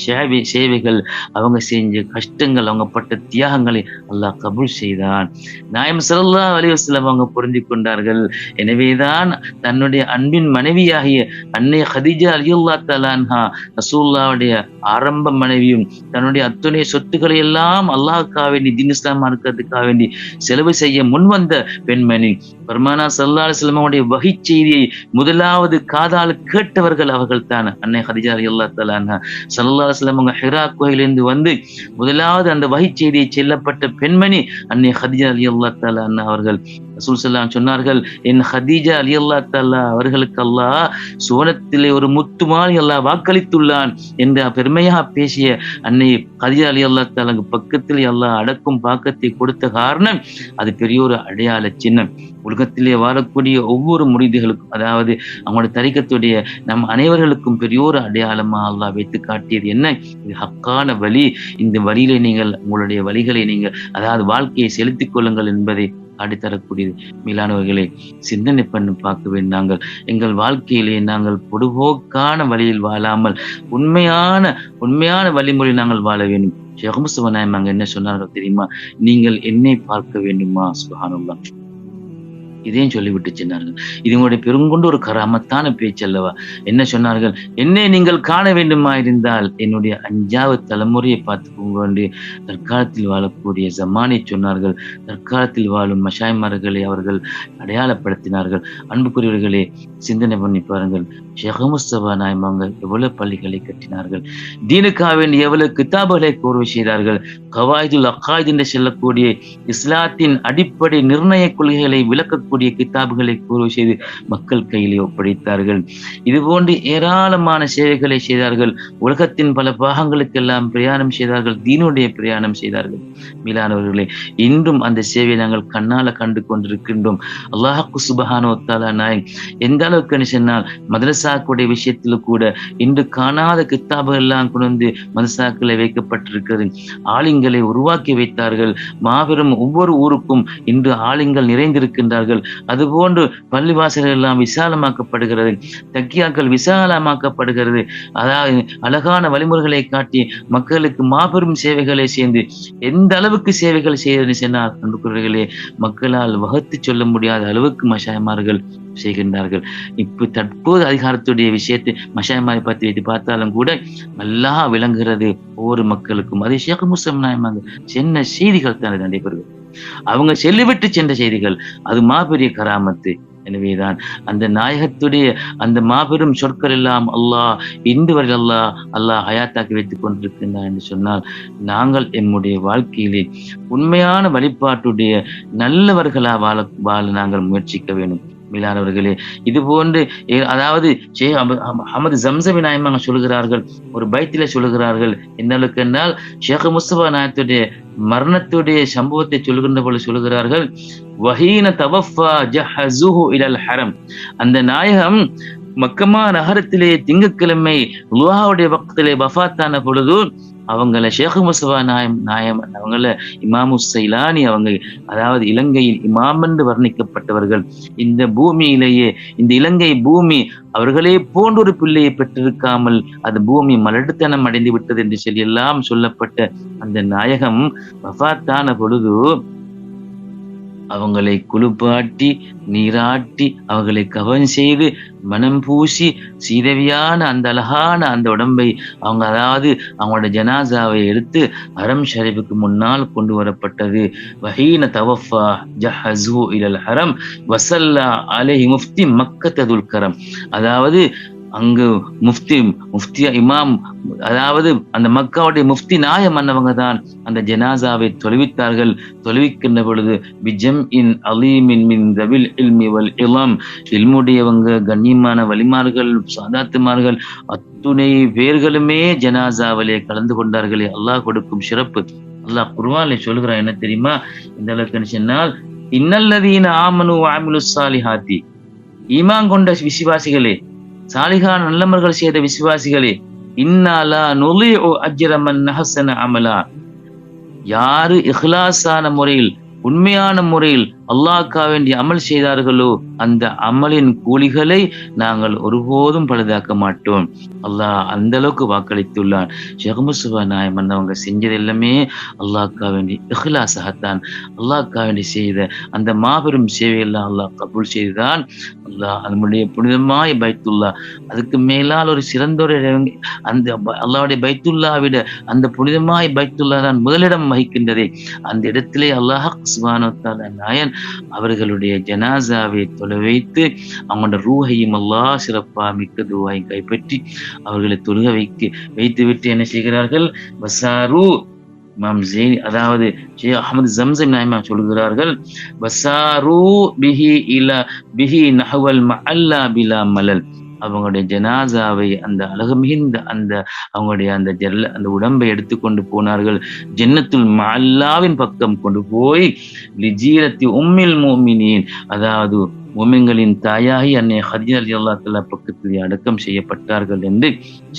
சேவைகள், அவங்க செஞ்ச கஷ்டங்கள், அவங்க பட்ட தியாகங்களை அல்லாஹ் கபூல் செய்தான். நாயகம் ஸல்லல்லாஹு அலைஹி வஸல்லம் அவங்க பொருந்தி கொண்டார்கள். எனவேதான் தன்னுடைய அன்பின் மனைவியாகிய அன்னை ஹதீஜா ரலியல்லாஹு தஆலா அன்ஹா, ரசூலுல்லாஹ்வுடைய ஆரம்ப மனைவியும், தன்னுடைய அத்துணை சொத்துக்களை எல்லாம் அல்லாஹ்வுக்காக வேண்டி, தீன் இஸ்லாம் மார்க்கத்துக்காக வேண்டி செலவு செய்ய முன்வந்த பெண்மணி. பெருமானா ஸல்லல்லாஹு அலைஹி வஸல்லம் உடைய வஹி செய்தியை முதலாவது காதால் கேட்டவர்கள் அவர்கள் தான் அன்னை ஹதீஜா ரலியல்லாஹு தஆலா அன்ஹா. ஸல்லல்லாஹு அலைஹி வஸல்லம் அவங்க ஹிரா குகையிலிருந்து வந்து முதலாவது அந்த வஹி செய்தியை செல்லப்பட்ட பெண்மணி அன்னை ஹதீஜா ரலியல்லாஹு தஆலா அன்ஹா அவர்கள். ரசூல் ஸல்லல்லாஹு அலைஹி சொன்னார்கள், என் ஹதீஜா ரலியல்லாஹு தஆலா அவர்களுக்கு அல்லாஹ் சுவனத்திலே ஒரு முத்து மாலை அல்லாஹ் வாக்களித்துள்ளான் என்ற பெருமையாக பேசிய அன்னை ஹதீஜா ரலியல்லாஹு தஆலா பக்கத்தில் அல்லாஹ் அடக்கும் பாக்கத்தை கொடுத்த காரணம் அது பெரிய ஒரு அடையாள சின்னம். உலகத்திலே வாழக்கூடிய ஒவ்வொரு முரீதுகளுக்கும், அதாவது அவங்களுடைய தரிகத்துடைய நம் அனைவர்களுக்கும் பெரியோரு அடையாளமா அல்லாஹ் வைத்து காட்டியது என்ன? இது ஹக்கான வழி. இந்த வழியிலே நீங்கள் உங்களுடைய வழிகளை நீங்கள், அதாவது வாழ்க்கையை செலுத்திக் கொள்ளுங்கள் என்பதை காட்டித்தரக்கூடியது. மேலானவர்களை சிந்தனை பண்ணி பார்க்க வேண்டும். நாங்கள் எங்கள் வாழ்க்கையிலே நாங்கள் பொதுபோக்கான வழியில் வாழாமல் உண்மையான வழிமுறை நாங்கள் வாழ வேண்டும். ஷேக் முஸ்தபா நாயகம் அங்க என்ன சொன்னார்கள் தெரியுமா? நீங்கள் என்னை பார்க்க வேண்டுமா? சுப்ஹானல்லாஹ், இதையும் சொல்லிவிட்டு சொன்னார்கள். இது உங்களுடைய பெருங்கொண்டு ஒரு கராமத்தான பேச்சு அல்லவா? என்ன சொன்னார்கள்? என்னை நீங்கள் காண வேண்டுமா இருந்தால் என்னுடைய 5வது தலைமுறையை பார்த்துக்கோங்க என்று தற்காலத்தில் வாழக்கூடிய ஜமானை சொன்னார்கள். தற்காலத்தில் வாழும் மஷாயிமார்களை அவர்கள் அடையாளப்படுத்தினார்கள். அன்புக்குரியவர்களே, சிந்தனை பண்ணி பாருங்கள். ஷேக் முஸ்தபா நாயகம் எவ்வளவு பள்ளிகளை கட்டினார்கள், தீனுக்காக வேண்டி எவ்வளவு கிதாபுகளை கோர்வை செய்தார்கள். கவாயிதுல் அகாயித் என்று சொல்லக்கூடிய இஸ்லாத்தின் அடிப்படை நிர்ணய கொள்கைகளை விளக்கக்கூடிய இருக்கக்கூடிய கிதாபுகளை பூர்வு செய்து மக்கள் கையிலே ஒப்படைத்தார்கள். இது போன்று ஏராளமான சேவைகளை செய்தார்கள். உலகத்தின் பல பாகங்களுக்கெல்லாம் பிரயாணம் செய்தார்கள், தீனுடைய பிரயாணம் செய்தார்கள். மேலானவர்களே, இன்றும் அந்த சேவையை நாங்கள் கண்ணால கண்டு கொண்டிருக்கின்றோம். அல்லாஹ் சுப்ஹானஹு வ தஆலா நாயகம் எந்த அளவுக்கு சொன்னால் மதரசாக்களுடைய விஷயத்தில் கூட இன்று காணாத கித்தாபுகள் எல்லாம் கொண்டு மதரசாக்களை வைக்கப்பட்டிருக்கிறது. ஆலிம்களை உருவாக்கி வைத்தார்கள். மாபெரும் ஒவ்வொரு ஊருக்கும் இன்று ஆலிம்கள் நிறைந்திருக்கின்றார்கள். அதுபோன்று பள்ளிவாசல்கள் எல்லாம் விசாலமாக்கப்படுகிறது, தக்கியாக்கள் விசாலமாக்கப்படுகிறது. அதாவது அழகான வழிமுறைகளை காட்டி மக்களுக்கு மாபெரும் சேவைகளை சேர்ந்து எந்த அளவுக்கு சேவைகள் செய்து சொன்னால் அன்புக்குரியவர்களே, மக்களால் வகுத்து சொல்ல முடியாத அளவுக்கு மஷாயமார்கள் செய்கின்றார்கள். இப்ப தற்போது அதிகாரத்துடைய விஷயத்தை மஷாயமாரை பற்றி வைத்து பார்த்தாலும் கூட நல்லா விளங்குகிறது ஒவ்வொரு மக்களுக்கும். அது ஷேக் முஸ்லிம் நாயமாங்க சென்ன செய்திகள் தான் நடைபெறுகிறது. அவங்க செல்லிவிட்டு சென்ற செய்திகள், அது மாபெரிய கராமத்து. எனவேதான் அந்த நாயகத்துடைய அந்த மாபெரும் சொற்கள் எல்லாம் அல்லாஹ் இன்று வரை அல்லாஹ் ஹயாத்தாக்கி வைத்துக் கொண்டிருக்கின்றார் என்று சொன்னால், நாங்கள் எம்முடைய வாழ்க்கையிலே உண்மையான வழிபாட்டுடைய நல்லவர்களா வாழ நாங்கள் முயற்சிக்க வேண்டும். மேலானவர்களே, இது போன்று அதாவது அஹமது ஜம்சமி நாயமாக சொல்கிறார்கள், ஒரு பைத்தில சொல்கிறார்கள், எந்த அளவுக்கு என்றால் ஷேக் முஸ்தபா நாயத்துடைய மரணத்துடைய சம்பவத்தை சொல்கின்ற போல சொல்கிறார்கள், வஹீன தவஃபா ஜஹஸுஹு இலல் ஹரம். அந்த நாயகம் மக்கமா நகரத்திலே திங்கட்கிழமை லுஹாவுடைய வக்திலே வஃபாத்தான பொழுது அவங்கள ஷேக் முஸ்தபா நாயம் அவங்கள இமாமு சைலானி அவங்க, அதாவது இலங்கையின் இமாம் என்று வர்ணிக்கப்பட்டவர்கள். இந்த பூமியிலேயே இந்த இலங்கை பூமி அவர்களே போன்ற ஒரு பிள்ளையை பெற்றிருக்காமல் அது பூமி மலட்டுத்தனம் அடைந்து விட்டது என்று சொல்லி எல்லாம் சொல்லப்பட்ட அந்த நாயகம் வஃபாத்தான பொழுது அவங்களை குளிப்பாட்டி நீராட்டி அவர்களை கவன் செய்து மனம் பூசி சீதவியான அந்த அழகான அந்த உடம்பை அவங்க, அதாவது அவங்களோட ஜனாசாவை எடுத்து ஹரம் ஷரீஃபுக்கு முன்னால் கொண்டு வரப்பட்டது. வஹீன தவஃபா ஜஹஸு இலல் ஹரம் வஸல்லா அலைஹி முஃப்தி மக்கத்ததுல் கரம். அதாவது அங்கு முஃப்தியா இமாம், அதாவது அந்த மக்காவுடைய முஃப்தி நாயம் அன்னவங்க தான் அந்த ஜனாசாவை தொழுவித்தார்கள். தொழுவிக்கின்ற பொழுது பிஜம் இன் அலீமின் மின் தவில் இல்மி வல் இலாம், இல்முடையவங்க கண்ணியமான வலிமார்கள் சாதாத்துமார்கள் அத்துணை பேர்களுமே ஜனாசாவிலே கலந்து கொண்டார்களே. அல்லாஹ் கொடுக்கும் சிறப்பு. அல்லாஹ் குர்ஆனிலே சொல்கிறான், என்ன தெரியுமா? இந்த அளவுக்கு சொன்னால், இன்னல்லதீன ஆமனு வ அமிலுஸ் ஸாலிஹாத்தி, ஈமான் கொண்ட விசுவாசிகளே, சாலிகான நல்லமர்கள் செய்த விசுவாசிகளே, இன்னாலா நுலிஉ அஜ்ர மன் அஹ்ஸன அமலா, யாரு இஹ்லாஸான முறையில் உண்மையான முறையில் அல்லாஹ்க்காக வேண்டி அமல் செய்தார்களோ அந்த அமலின் கூலிகளை நாங்கள் ஒருபோதும் பழுதாக்க மாட்டோம். அல்லாஹ் அந்த அளவுக்கு வாக்களித்துள்ளான். ஷேக் முஸ்தபா நாயம் அவங்க செஞ்சது எல்லாமே அல்லாஹ்க்காக வேண்டி இஹ்லாஸாகத்தான், அல்லாஹ்க்காக வேண்டி செய்த அந்த மாபெரும் சேவையெல்லாம் அல்லாஹ் கபூல் செய்துதான். அல்லாஹ் நம்முடைய புனிதமாய் பைத்துல்லா, அதுக்கு மேலால் ஒரு சிறந்த ஒரு அந்த அல்லாஹ்வுடைய பைத்துல்லாவிட அந்த புனிதமாய் பைத்துல்லா தான் முதலிடம் வகிக்கின்றதே. அந்த இடத்திலே அல்லாஹ் சுப்ஹானஹு வ தஆலா நாயன் அவர்களுடைய ஜனாசாவை தொலை வைத்து அவங்களோட ரூஹையும் அல்லாஹ் சிறப்பா மிக்க துவாயை கைப்பற்றி அவர்களை தொழுக வைத்து விட்டு என்ன செய்கிறார்கள்? வசாரு இமாம் ஜெயின், அதாவது ஷேக் அஹமது ஜம்சம் நாயமா சொல்கிறார்கள், வசாரு பிஹி இலா பிஹி நஹவல் மஅல்லா பிலா மலல். அவங்களுடைய ஜனாசாவை அந்த அழகு மிகுந்த அந்த அவங்களுடைய அந்த உடம்பை எடுத்துக்கொண்டு போனார்கள். ஜன்னத்துல் மஅல்லாவின் பக்கம் கொண்டு போய் லிஜீரத்தி உம்மில் முஃமினீன், அதாவது முஃமின்களின் தாயாகி அன்னை ஹதீஜா ரலியல்லாஹு தஆலா பக்கத்தில் அடக்கம் செய்யப்பட்டார்கள் என்று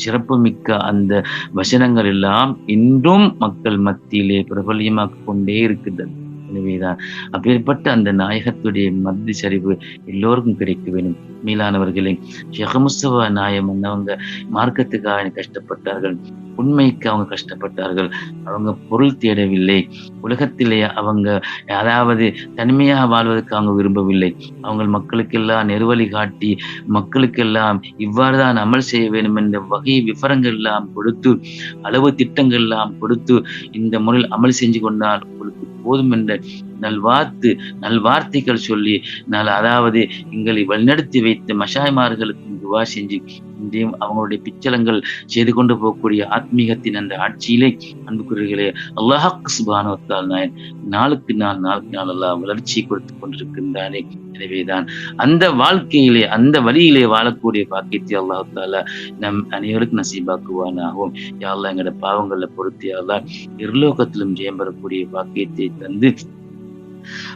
சிறப்புமிக்க அந்த வசனங்கள் எல்லாம் இன்றும் மக்கள் மத்தியிலே பிரபல்யமாக்கிக் கொண்டே இருக்கின்றது. எனவேதான் அப்பேற்பட்ட அந்த நாயகத்துடைய மத்தி சரிவு எல்லோருக்கும் கிடைக்க வேண்டும். மீளானவர்களே, ஷேக் முஸ்தபா நாயம் அவங்க மார்க்கத்துக்காக கஷ்டப்பட்டார்கள், உண்மைக்கு அவங்க கஷ்டப்பட்டார்கள். அவங்க பொருள் தேடவில்லை, உலகத்திலே அவங்க அதாவது தனிமையாக வாழ்வதற்கு அவங்க விரும்பவில்லை. அவங்க மக்களுக்கெல்லாம் நெருவழி காட்டி மக்களுக்கெல்லாம் இவ்வாறுதான் அமல் செய்ய வேண்டும் என்ற வகை விவரங்கள் எல்லாம் கொடுத்து, அளவு திட்டங்கள் எல்லாம் கொடுத்து, இந்த முறையில் அமல் செஞ்சு கொண்டால் உங்களுக்கு போதும் என்ற நல்வார்த்தைகள் சொல்லி அதாவது எங்களை வழிநடத்தி வைத்த மஷாய்மார்களுக்கு துவா செஞ்சு இன்றையும் அவங்களுடைய பிச்சலங்கள் செய்து கொண்டு போகக்கூடிய ஆத்மீகத்தின் அந்த ஆட்சியிலே அன்புக்குரியர்களே அல்லாஹ் சுப்ஹானஹு வ தஆலா நாளுக்கு நாள் அல்லாஹ் வளர்ச்சி கொடுத்து கொண்டிருக்கின்றானே. எனவேதான் அந்த வாழ்க்கையிலே அந்த வழியிலே வாழக்கூடிய பாக்கியத்தை அல்லாஹ் தஆலா நம் அனைவருக்கும் நசீபாக்குவானாகவும். யா அல்லாஹ் எங்களோட பாவங்களை பொறுத்து யா அல்லாஹ் இருலோகத்திலும் ஜெயம் பெறக்கூடிய பாக்கியத்தை தந்து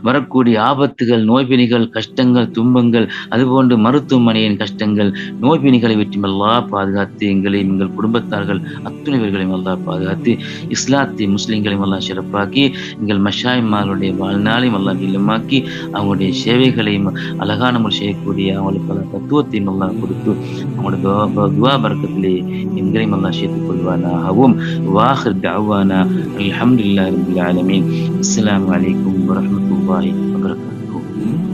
வரக்கூடிய ஆபத்துகள், நோய்பிணிகள், கஷ்டங்கள், துன்பங்கள், அதுபோன்று மருத்துவமனையின் கஷ்டங்கள், நோய்பிணிகளை விட்டும் அல்லாஹ் பாதுகாத்து எங்களையும் எங்கள் குடும்பத்தார்கள் அத்துணை பேர்களையும் அல்லாஹ் பாதுகாத்து இஸ்லாத்தை முஸ்லிம்களையும் அல்லாஹ் சிறப்பாக்கி எங்கள் மஷாயிமார்களுடைய வாழ்நாளையும் அல்லாஹ் நீளமாக்கி அவங்களுடைய சேவைகளையும் அழகான முறை செய்யக்கூடிய அவங்களுக்கு பல தத்துவத்தையும் அல்லாஹ் கொடுத்து அவங்களோட துவா பரக்கத்திலே எங்களையும் அல்லாஹ் சேர்த்துக் கொள்வானாகவும். வாஹிர் தஅவானா அல்ஹம்துலில்லாஹி ரப்பில் ஆலமீன். அஸ்ஸலாமு அலைக்கும் வரஹ்மத்துல்லாஹி வபரகாத்துஹு.